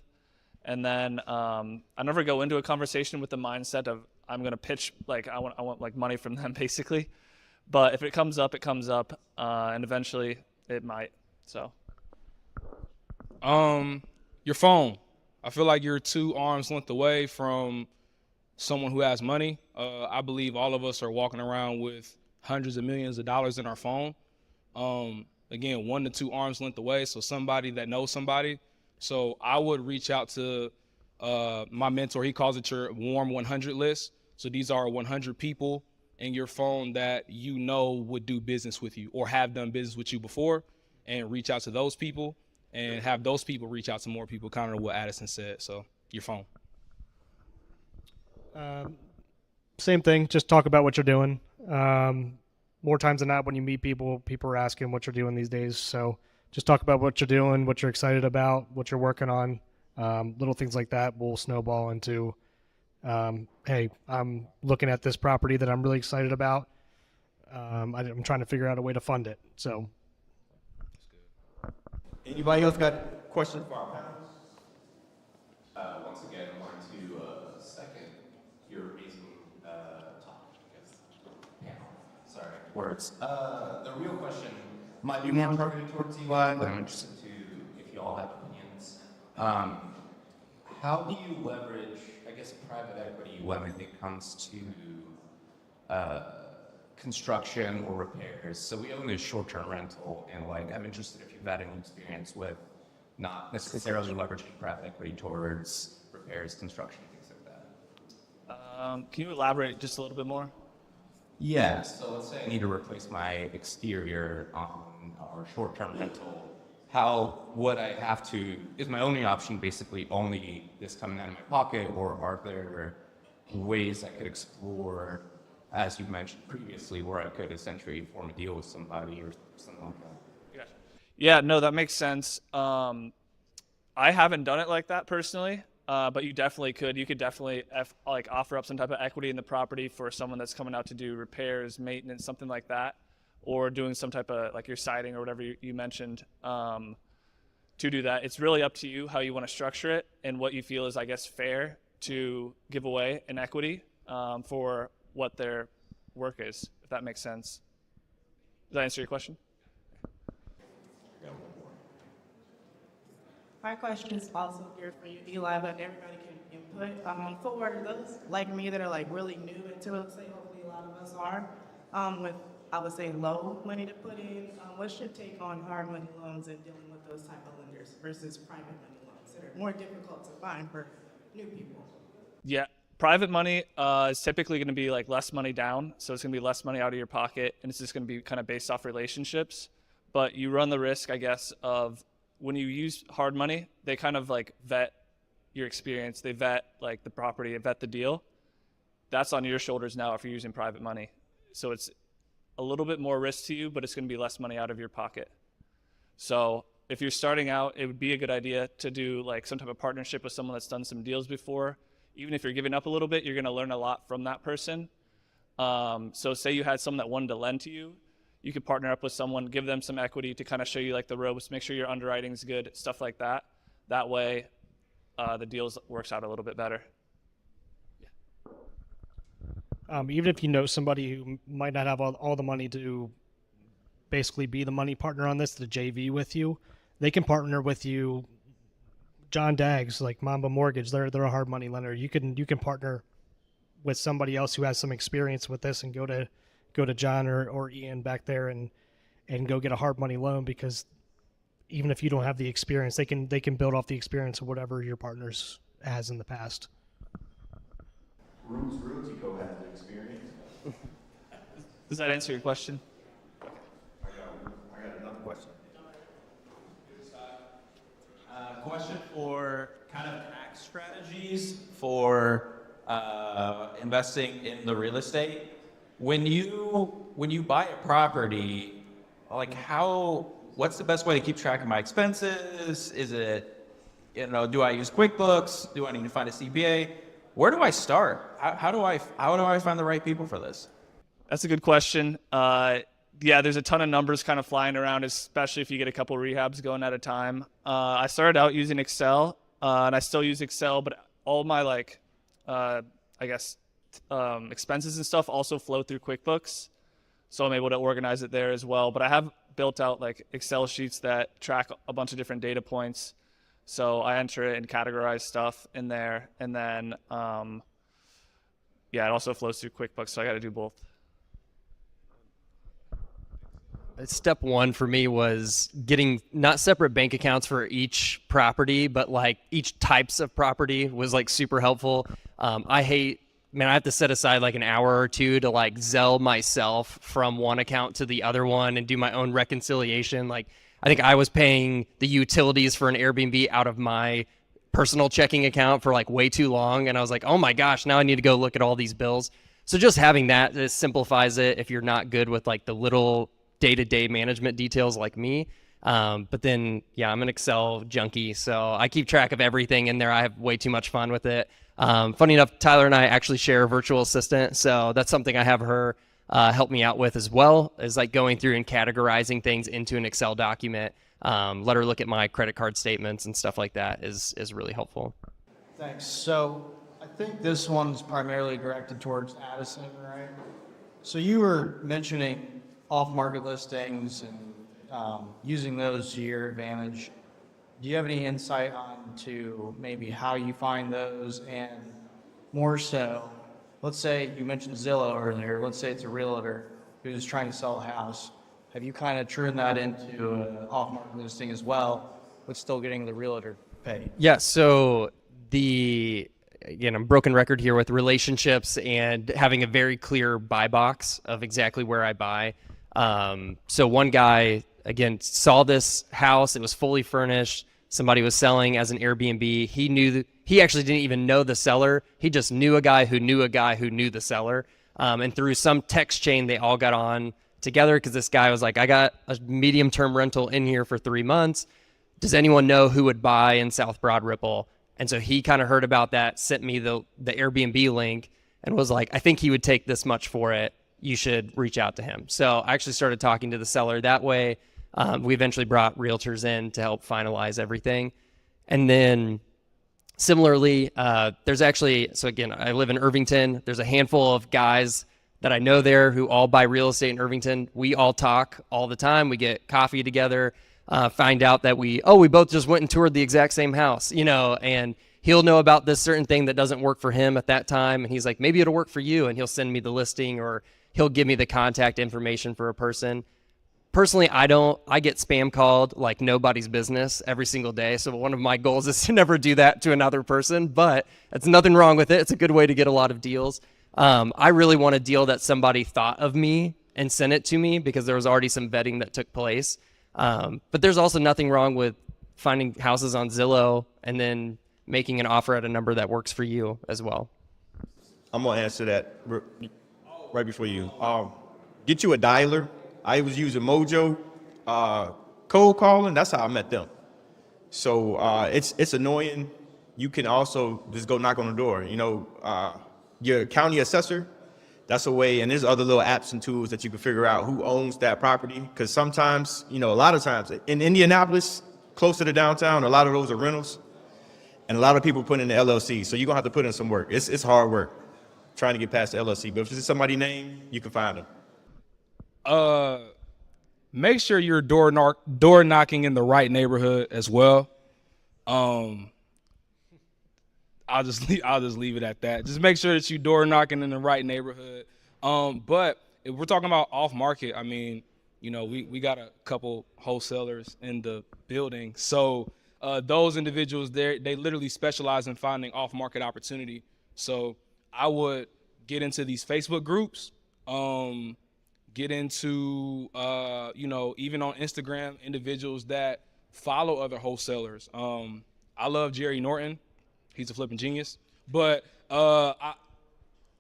And then I never go into a conversation with the mindset of I'm going to pitch, like I want like money from them basically. But if it comes up, it comes up, and eventually it might. So Your phone. I feel like you're 2 arms length away from someone who has money. I believe all of us are walking around with hundreds of millions of dollars in our phone. Again, 1 to 2 arms length away. So somebody that knows somebody. So I would reach out to my mentor. He calls it your warm 100 list. So these are 100 people in your phone that you know would do business with you or have done business with you before, and reach out to those people and have those people reach out to more people, kind of what Addison said. So your phone. Same thing. Just talk about what you're doing. More times than not, when you meet people, people are asking what you're doing these days. So just talk about what you're doing, what you're excited about, what you're working on. Little things like that will snowball into, hey, I'm looking at this property that I'm really excited about. I'm trying to figure out a way to fund it. So. Anybody else got questions for our panel? Once again, I want to second your amazing talk, I guess, panel. Sorry, words. The real question might be more targeted towards Eli, but I'm interested to, if you all have opinions. How do you leverage, I guess, private equity when it comes to construction or repairs? So we own this short-term rental, and like I'm interested if you've had any experience with not necessarily leveraging private equity towards repairs, construction, things like that. can you elaborate just a little bit more? Yeah, so let's say I need to replace my exterior on our short-term rental. How would I have to, is my only option basically only this coming out of my pocket, or are there ways I could explore, as you mentioned previously, where I could essentially form a deal with somebody or something like that? Gotcha. Yeah, no, that makes sense. I haven't done it like that personally, but you definitely could. You could definitely like offer up some type of equity in the property for someone that's coming out to do repairs, maintenance, something like that, or doing some type of like your siding or whatever you mentioned to do that. It's really up to you how you want to structure it and what you feel is, I guess, fair to give away in equity for what their work is, if that makes sense. Does that answer your question? My question is also geared for you, Eli, but everybody can input. For those like me that are like really new into real estate, hopefully a lot of us are, with, I would say, low money to put in, what's your take on hard money loans and dealing with those type of lenders versus private money loans that are more difficult to find for new people? Yeah, private money is typically going to be like less money down, so it's going to be less money out of your pocket, and it's just going to be kind of based off relationships. But you run the risk, I guess, of when you use hard money, they kind of like vet your experience, they vet like the property, they vet the deal. That's on your shoulders now if you're using private money. So it's a little bit more risk to you, but it's going to be less money out of your pocket. So if you're starting out, it would be a good idea to do like some type of partnership with someone that's done some deals before. Even if you're giving up a little bit, you're going to learn a lot from that person. So say you had someone that wanted to lend to you, you could partner up with someone, give them some equity to kind of show you like the ropes, make sure your underwriting's good, stuff like that. That way, the deals works out a little bit better. Even if you know somebody who might not have all the money to basically be the money partner on this, the JV with you, they can partner with you. John Daggs, like Mamba Mortgage, they're a hard money lender. You can partner with somebody else who has some experience with this and go to John or Ian back there and go get a hard money loan, because even if you don't have the experience, they can build off the experience of whatever your partners has in the past. Realty Co has the experience. Does that answer your question? I got another question. Question for kind of tax strategies for investing in the real estate. When you buy a property, like what's the best way to keep track of my expenses? Is it, do I use QuickBooks? Do I need to find a CPA? where do I start? How do I find the right people for this? That's a good question. Yeah, there's a ton of numbers kind of flying around, especially if you get a couple rehabs going at a time. I started out using Excel, and I still use Excel, but all my expenses and stuff also flow through QuickBooks, so I'm able to organize it there as well. But I have built out like Excel sheets that track a bunch of different data points, so I enter it and categorize stuff in there, and then it also flows through QuickBooks, so I got to do both. Step one for me was getting not separate bank accounts for each property, but like each types of property was like super helpful. I have to set aside like an hour or two to like Zelle myself from one account to the other one and do my own reconciliation. Like I think I was paying the utilities for an Airbnb out of my personal checking account for like way too long. And I was like, oh my gosh, now I need to go look at all these bills. So just having that, it simplifies it if you're not good with like the little day-to-day management details like me. But then, yeah, I'm an Excel junkie, so I keep track of everything in there. I have way too much fun with it. Funny enough, Tyler and I actually share a virtual assistant, so that's something I have her help me out with as well, is like going through and categorizing things into an Excel document. Let her look at my credit card statements and stuff like that is really helpful. Thanks. So I think this one's primarily directed towards Addison, right? So you were mentioning off-market listings and using those to your advantage. Do you have any insight on to maybe how you find those, and more so, let's say you mentioned Zillow earlier, let's say it's a realtor who's trying to sell a house. Have you kind of turned that into an off-market listing as well, but still getting the realtor paid? Yeah, so again, I'm broken record here with relationships and having a very clear buy box of exactly where I buy. So one guy, again, saw this house. It was fully furnished. Somebody was selling as an Airbnb. He actually didn't even know the seller. He just knew a guy who knew a guy who knew the seller. And through some text chain, they all got on together because this guy was like, I got a medium-term rental in here for 3 months. Does anyone know who would buy in South Broad Ripple? And so he kind of heard about that, sent me the Airbnb link, and was like, I think he would take this much for it. You should reach out to him. So I actually started talking to the seller that way. We eventually brought realtors in to help finalize everything. And then similarly, so again, I live in Irvington. There's a handful of guys that I know there who all buy real estate in Irvington. We all talk all the time. We get coffee together, find out that we both just went and toured the exact same house, and he'll know about this certain thing that doesn't work for him at that time. And he's like, maybe it'll work for you. And he'll send me the listing, or he'll give me the contact information for a person. Personally, I get spam called like nobody's business every single day. So one of my goals is to never do that to another person, but it's nothing wrong with it. It's a good way to get a lot of deals. I really want a deal that somebody thought of me and sent it to me because there was already some vetting that took place. But there's also nothing wrong with finding houses on Zillow and then making an offer at a number that works for you as well. I'm gonna answer that right before you. Get you a dialer. I was using Mojo, cold calling. That's how I met them. So it's annoying. You can also just go knock on the door. Your county assessor. That's a way, and there's other little apps and tools that you can figure out who owns that property. Because sometimes, a lot of times in Indianapolis, close to the downtown, a lot of those are rentals, and a lot of people put in the LLC. So you're gonna have to put in some work. It's hard work trying to get past the LLC. But if it's somebody's name, you can find them. Make sure you're door knocking in the right neighborhood as well. I'll just leave it at that. Just make sure that you door knocking in the right neighborhood. But if we're talking about off market, I mean, we got a couple wholesalers in the building. So those individuals, they literally specialize in finding off market opportunity. So I would get into these Facebook groups. Get into, even on Instagram, individuals that follow other wholesalers. I love Jerry Norton. He's a flipping genius. But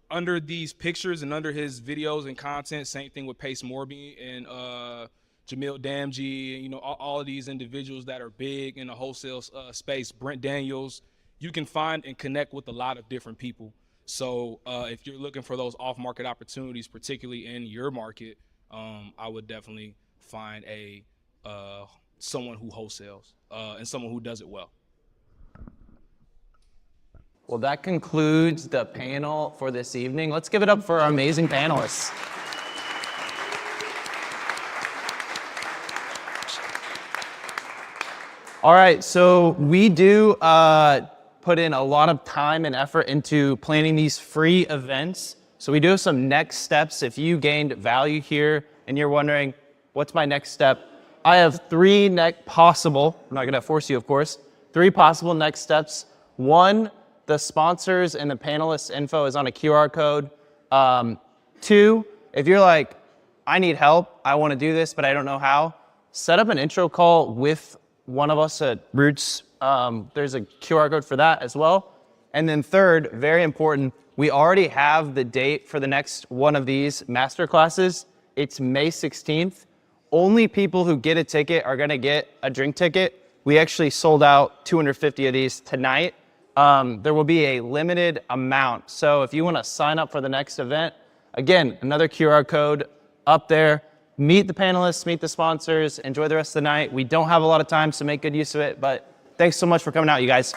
under these pictures and under his videos and content, same thing with Pace Morby and Jamil Damji, all of these individuals that are big in the wholesale space. Brent Daniels, you can find and connect with a lot of different people. So if you're looking for those off-market opportunities, particularly in your market, I would definitely find someone who wholesales and someone who does it well. Well, that concludes the panel for this evening. Let's give it up for our amazing panelists. All right, so we do put in a lot of time and effort into planning these free events. So we do have some next steps. If you gained value here and you're wondering, what's my next step? I have three possible, I'm not gonna force you, of course, three possible next steps. One, the sponsors and the panelists' info is on a QR code. Two, if you're like, I need help, I wanna do this, but I don't know how, set up an intro call with one of us at Roots. There's a QR code for that as well. And then third, very important, we already have the date for the next one of these masterclasses. It's May 16th. Only people who get a ticket are gonna get a drink ticket. We actually sold out 250 of these tonight. There will be a limited amount. So if you wanna sign up for the next event, again, another QR code up there. Meet the panelists, meet the sponsors, enjoy the rest of the night. We don't have a lot of time, so make good use of it, but thanks so much for coming out, you guys.